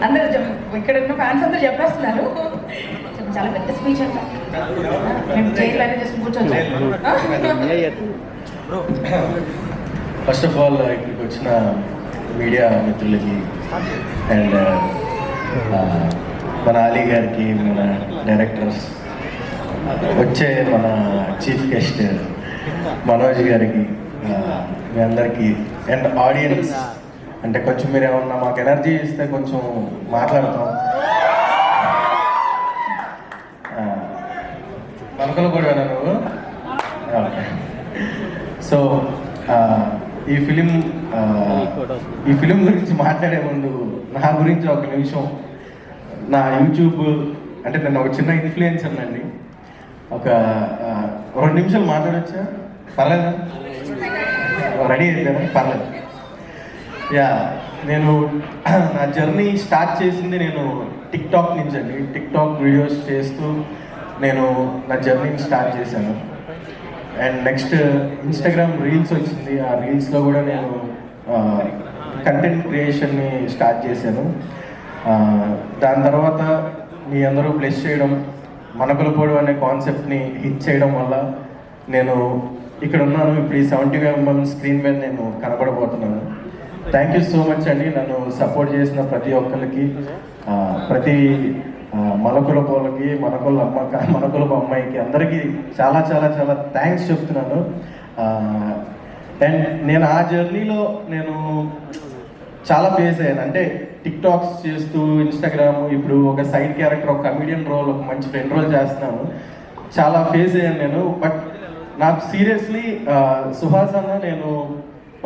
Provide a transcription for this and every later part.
అందరూ ఇక్కడ ఉన్న ఫ్యాన్స్ అందరూ చెప్పేస్తున్నారు. చాలా పెద్ద స్పీచ్ అంట. మేము చేయలేదు, జస్ట్ కూర్చోవచ్చు. ఫస్ట్ ఆఫ్ ఆల్ ఇక్కడికి వచ్చిన మీడియా మిత్రులకి అండ్ మన అలీ గారికి, మన డైరెక్టర్స్, వచ్చే మన చీఫ్ గెస్ట్ మనోజ్ గారికి, మీ అందరికీ అండ్ ఆడియన్స్, అంటే కొంచెం మీరు ఏమన్నా మాకు ఎనర్జీ ఇస్తే కొంచెం మాట్లాడతాం. మనకలు కూడా నువ్వు ఓకే. సో ఈ ఫిలిం గురించి మాట్లాడే ముందు నా గురించి ఒక నిమిషం, నా యూట్యూబ్ అంటే నేను ఒక చిన్న ఇన్ఫ్లుయెన్సర్ అండి. ఒక 2 నిమిషాలు మాట్లాడచ్చా? పర్లేదా? రెడీ అయిపోయారా? పర్లేదు. యా, నేను నా జర్నీ స్టార్ట్ చేసింది నేను టిక్టాక్ నుంచి అండి. టిక్టాక్ వీడియోస్ చేస్తూ నేను నా జర్నీని స్టార్ట్ చేశాను. అండ్ నెక్స్ట్ ఇన్స్టాగ్రామ్ రీల్స్ వచ్చింది. ఆ రీల్స్లో కూడా నేను కంటెంట్ క్రియేషన్ని స్టార్ట్ చేశాను. దాని తర్వాత మీ అందరూ బ్లెస్ చేయడం, మనకులపోడు అనే కాన్సెప్ట్ని హిట్ చేయడం వల్ల నేను ఇక్కడ ఉన్నాను. ఇప్పుడు ఈ 75mm స్క్రీన్ మీద నేను కనబడబోతున్నాను. థ్యాంక్ యూ సో మచ్ అండి. నన్ను సపోర్ట్ చేసిన ప్రతి ఒక్కరికి, ప్రతి మనకులపోలకి, మనకులపు అమ్మాయికి, అందరికీ చాలా చాలా చాలా థ్యాంక్స్ చెప్తున్నాను. అండ్ నేను ఆ జర్నీలో నేను చాలా ఫేస్ అయ్యాను. అంటే టిక్టాక్స్ చేస్తూ, ఇన్స్టాగ్రామ్, ఇప్పుడు ఒక సైడ్ క్యారెక్టర్, ఒక కమెడియన్ రోల్, ఒక మంచి ఫ్రెండ్ రోల్ చేస్తున్నాను. చాలా ఫేస్ అయ్యాను నేను. బట్ నాకు సీరియస్లీ సుహాస్ అన్న, నేను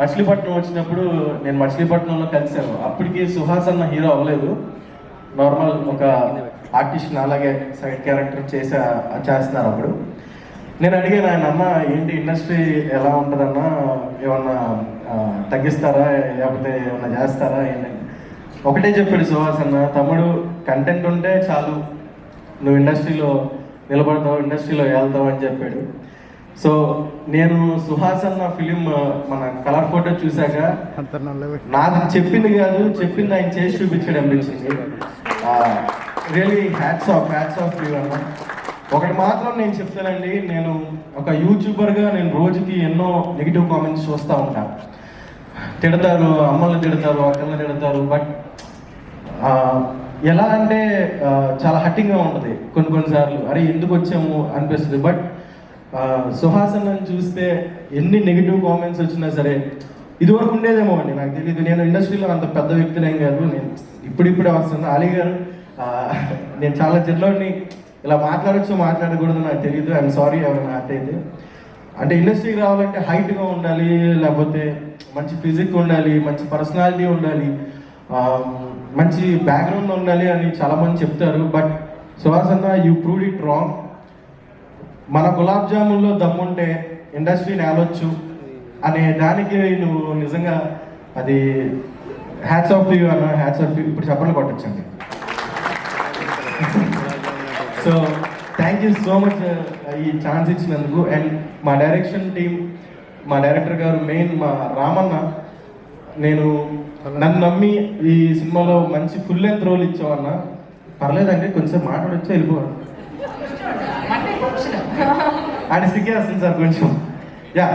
మచిలీపట్నం వచ్చినప్పుడు నేను మచిలీపట్నంలో కలిశాను. అప్పటికి సుహాస్ అన్న హీరో అవ్వలేదు, నార్మల్ ఒక ఆర్టిస్ట్, అలాగే సైడ్ క్యారెక్టర్ చేస్తున్నారు. అప్పుడు నేను అడిగాను ఆయన, అన్న ఏంటి ఇండస్ట్రీ ఎలా ఉంటుందన్నా, ఏమన్నా తగ్గిస్తారా, లేకపోతే ఏమన్నా చేస్తారా ఏంటి? ఒకటే చెప్పాడు సుహాస్ అన్న, తమ్ముడు కంటెంట్ ఉంటే చాలు, నువ్వు ఇండస్ట్రీలో నిలబడతావు, ఇండస్ట్రీలో వెళ్తావు అని చెప్పాడు. సో నేను సుహాస్ అన్న ఫిలిం మన కలర్ ఫోటో చూశాక నాకు చెప్పింది కాదు, చెప్పింది ఆయన చేసి చూపించడం అనిపించింది. రియలీ హ్యాట్స్ ఆఫ్ యూ అన్న. ఒకటి మాత్రం నేను చెప్తానండి, నేను ఒక యూట్యూబర్గా నేను రోజుకి ఎన్నో నెగిటివ్ కామెంట్స్ చూస్తూ ఉంటాను. తిడతారు, అమ్మల్ని తిడతారు, అక్కల్ని తిడతారు. బట్ ఎలా అంటే చాలా హట్టింగ్గా ఉంటుంది కొన్నిసార్లు. అరే ఎందుకు వచ్చాము అనిపిస్తుంది. బట్ సుహాస్ అన్నని చూస్తే ఎన్ని నెగిటివ్ కామెంట్స్ వచ్చినా సరే, ఇదివరకు ఉండేదేమో అండి, నాకు తెలియదు. నేను ఇండస్ట్రీలో అంత పెద్ద వ్యక్తినేం కాదు, నేను ఇప్పుడిప్పుడే వస్తాను. అలీ గారు, నేను చాలా జిల్లాని ఇలా మాట్లాడచ్చు మాట్లాడకూడదు నాకు తెలియదు. ఐఎమ్ సారీ ఎవరైనా హార్ట్ అయితే. అంటే ఇండస్ట్రీకి రావాలంటే హైట్గా ఉండాలి, లేకపోతే మంచి ఫిజిక్ ఉండాలి, మంచి పర్సనాలిటీ ఉండాలి, మంచి బ్యాక్గ్రౌండ్ ఉండాలి అని చాలామంది చెప్తారు. బట్ సుహాస్ అన్న, యూ ప్రూవ్డ్ ఇట్ రాంగ్. మన గులాబ్ జామున్లో దమ్ముంటే ఇండస్ట్రీని ఆలొచ్చు అనే దానికి నువ్వు నిజంగా అది హ్యాట్స్ ఆఫ్ యూ అన్న, హ్యాట్స్ ఆఫ్ యూ. ఇప్పుడు చెప్పండి కొట్టచ్చండి. So thank you so much ఈ ఛాన్స్ ఇచ్చినందుకు. అండ్ మా డైరెక్షన్ టీం, మా డైరెక్టర్ గారు, మెయిన్ మా రామన్న, నన్ను నమ్మి ఈ సినిమాలో మంచి ఫుల్ లెంత్ రోల్ ఇచ్చామన్నా. పర్లేదండి, కొంచెం మాట్లాడొచ్చా, వెళ్ళిపోవాలి అని సిగ్గేస్తుంది సార్ కొంచెం. Yeah,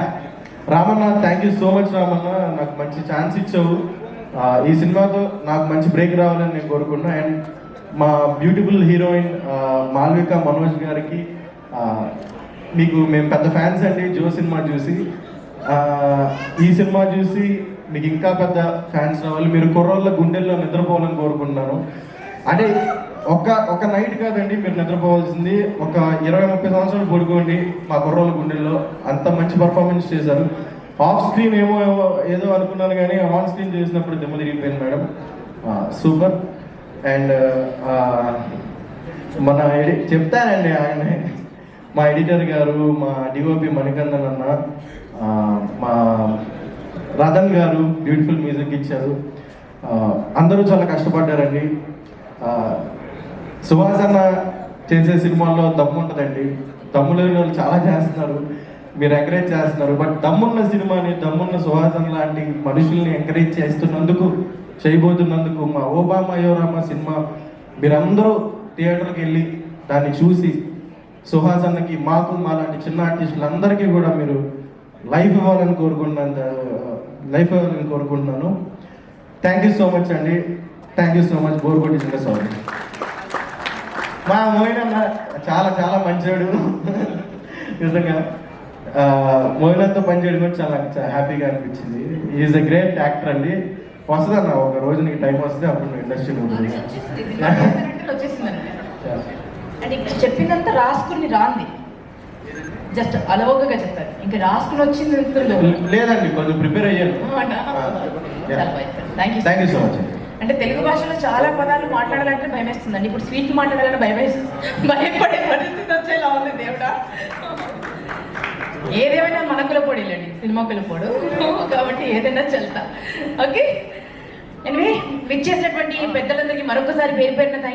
Ramanna, thank you so much Ramanna, నాకు మంచి ఛాన్స్ ఇచ్చావు. ఈ సినిమాతో నాకు మంచి బ్రేక్ రావాలని నేను కోరుకున్నా. అండ్ మా బ్యూటిఫుల్ హీరోయిన్ మాల్విక, మనోజ్ గారికి, మీకు మేము పెద్ద ఫ్యాన్స్ అండి. జో సినిమా చూసి, ఈ సినిమా చూసి మీకు ఇంకా పెద్ద ఫ్యాన్స్ రావాలి. మీరు కుర్రోళ్ళ గుండెల్లో నిద్రపోవాలని కోరుకుంటున్నాను. అంటే ఒక నైట్ కాదండి మీరు నిద్రపోవాల్సింది, ఒక 20-30 సంవత్సరాలు పడుకోండి మా కుర్రోళ్ళ గుండెల్లో. అంత మంచి పర్ఫార్మెన్స్ చేశారు. ఆఫ్ స్క్రీన్ ఏదో అనుకున్నాను, కానీ ఆన్ స్క్రీన్ చేసినప్పుడు దెమ్మ తిరిగిపోయింది మేడం. సూపర్. అండ్ మన చెప్తానండి, ఆయన మా ఎడిటర్ గారు, మా డిఓపి మణికందన్ అన్న, మా రతన్ గారు బ్యూటిఫుల్ మ్యూజిక్ ఇచ్చారు. అందరూ చాలా కష్టపడ్డారండి. సుహాస్ అన్న చేసే సినిమాల్లో దమ్ము ఉంటుందండి. దమ్ము లేని వాళ్ళు చాలా చేస్తున్నారు, మీరు ఎంకరేజ్ చేస్తున్నారు. బట్ దమ్మున్న సినిమాని, దమ్మున్న సుహాస్ అన్న లాంటి మనుషుల్ని ఎంకరేజ్ చేస్తున్నందుకు చేయబోతున్నందుకు మా ఓబామా యోరామా సినిమా మీరందరూ థియేటర్కి వెళ్ళి దాన్ని చూసి సుహాస్ అన్నకి మాకు మాలాంటి చిన్న ఆర్టిస్టులందరికీ కూడా మీరు లైఫ్ ఇవ్వాలని కోరుకుంటున్నాను. థ్యాంక్ యూ సో మచ్ అండి. Thank you so much. Bore కొట్టించిన సారీ. మా మోయిన్ అన్న చాలా చాలా మంచివాడు నిజంగా. మోయిన్తో పనిచేయడం కూడా చాలా హ్యాపీగా అనిపించింది. ఈజ్ ఎ గ్రేట్ యాక్టర్ అండి. వస్తుంది అన్న, ఒక రోజు నీకు టైం వస్తే అప్పుడు ఇండస్ట్రీలో ఉంటుంది. వచ్చేసిందండి. అంటే ఇక్కడ చెప్పినంత రాసుకుని రాంది, జస్ట్ అలవోకగా చెప్తారు. ఇంకా రాసుకుని వచ్చింది లేదండి, కొంచెం ప్రిపేర్ అయ్యాను. Thank you so much. అంటే తెలుగు భాషలో చాలా పదాలు మాట్లాడాలంటే భయం వేస్తుందండి. ఇప్పుడు స్వీట్ మాట్లాడాలని భయపడే పరిస్థితి వచ్చేలా ఉంది దేవుడా. ఏదేమైనా మన కులపోడేలేండి, సినిమా కులపోడు కాబట్టి ఏదైనా చల్తా. ఓకే, ఎనివే విచ్చేసినటువంటి పెద్దలందరికీ మరొకసారి పేరు పేరున థ్యాంక్